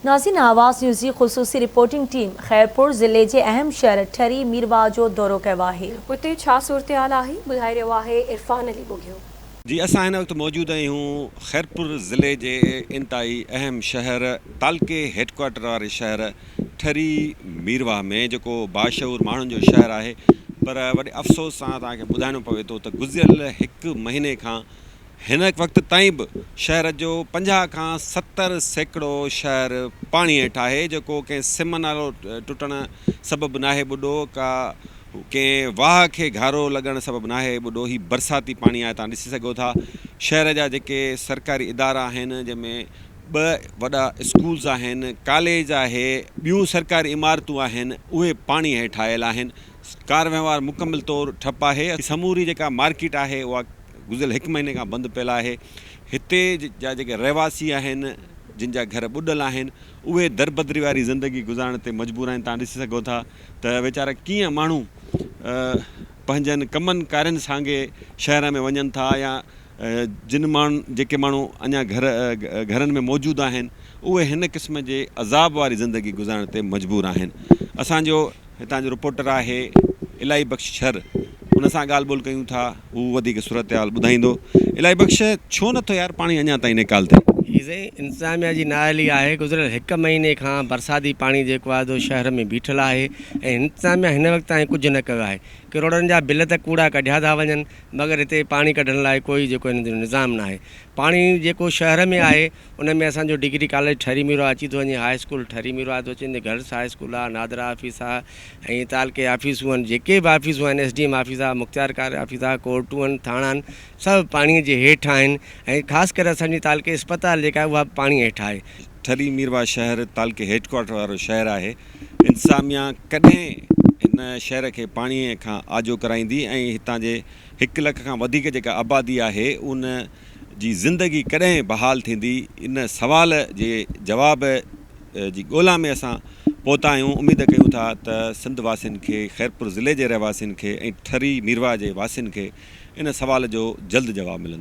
नाज़रीन, आवाज़ न्यूज़ जी ख़ुसूसी reporting team Khairpur ज़िले के अहम शहर ठरी मीरवा जो दौरो कयो आहे। उते छा सूरत-हाल आहे ॿुधाए रहियो आहे इरफान अली बुघियो। जी, असां हिन वक्त मौजूद आहियूं खैरपुर ज़िले के इंतहाई अहम शहर तालके हेडक्वार्टर वारे शहर ठरी मीरवा में, जो बाशऊर माण्हुनि जो शहर है। पर वॾे अफ़सोस सां तव्हांखे ॿुधाइणो पवे थो त गुज़िरियल हिकु महीने खां हिन वक्त ताईं भी शहर जो 50 खां 70 सैकड़ो शहर पानी हेठि आहे, जेको कंहिं सिम नालो टुटण सबबु नाहे ॿुॾो, का कंहिं वाह के घारो लगण सबबु नाहे ॿुॾो, ही बरसाती पानी आहे। तव्हां ॾिसी सघो था शहर जा जेके सरकारी इदारा आहिनि, जंहिंमें 2 वॾा स्कूल्स आहिनि, कॉलेज आहे, ॿियूं सरकारी इमारतूं आहिनि, उहे पानी हेठि आयल आहिनि। कार व्यवहार मुकम्मल तौर ठप आहे। समूरी जेका मार्केट आहे उहा गुज़िरियल 1 महीने खां बंदि पियल आहे। हिते जा जेके रहवासी आहिनि, जिन जा घर ॿुॾल आहिनि, उहे दरबदरी वारी ज़िंदगी गुज़ारण ते मजबूर आहिनि। तव्हां ॾिसी सघो था त वीचारा कीअं माण्हू पंहिंजनि कमनि कारनि सांगे शहर में वञनि था, या जिन जेके माण्हू अञा घरनि में मौजूद आहिनि, उहे हिन क़िस्म जे अज़ाब वारी ज़िंदगी गुज़ारण ते मजबूर आहिनि। असांजो हितां जो रिपोर्टर आहे इलाही बख़्श शर, उन सां ॻाल्हि ॿोल कयूं था, हू वधीक सूरत हाल ॿुधाईंदो। इलाही बख़्श, छो नथो यार पानी अञा ताईं निकाल थिए? इंतज़ामिया जी नाअहली आहे। गुज़िरियल 1 महीने खां बरसाती पानी जेको आहे तो शहर में बीठल आहे, ऐं इंतज़ामिया हिन वक्त ताईं कुझु न कयो आहे। किरोड़नि जा बिल त कूड़ा कढिया था वञनि, मगर हिते पानी कढण लाइ कोई जेको हिन जो निज़ाम न आहे। पानी जेको शहर में आहे उन में असांजो डिग्री कॉलेज ठरी मीरवा अची थो वञे, हाई स्कूल ठरी मीरवा थो अचे, गर्ल्स हाई स्कूल आहे, नादरा ऑफिस आहे, ऐं तालके ऑफिसूं आहिनि, जेके बि ऑफिसूं आहिनि, SDM ऑफिस आहे, मुख्तियार कार ऑफिस आहे, कोर्टूं आहिनि, थाणा आहिनि, सभु पाणीअ जे हेठि आहिनि। ऐं ख़ासि करे असांजी तालके अस्पताल जेका आहे उहा पाणी हेठि आहे। ठरी मीरवा शहर तालके हेडक्वार्टर वारो शहर आहे। इंतज़ामिया कॾहिं हिन शहर के पाणीअ खां आजो कराईंदी, ऐं हितां जे 1 लख खां वधीक जेका आबादी आहे उन जी ज़िंदगी कॾहिं बहाल थींदी, इन सवाल जे जवाब जी ॻोल्हा में असां पहुता आहियूं। उमेद कयूं था त सिंध वासियुनि खे, खैरपुर ज़िले जे रहवासियुनि खे, ऐं ठरी मीरवा जे वासियुनि खे इन सवाल जो जल्द जवाब मिलंदो।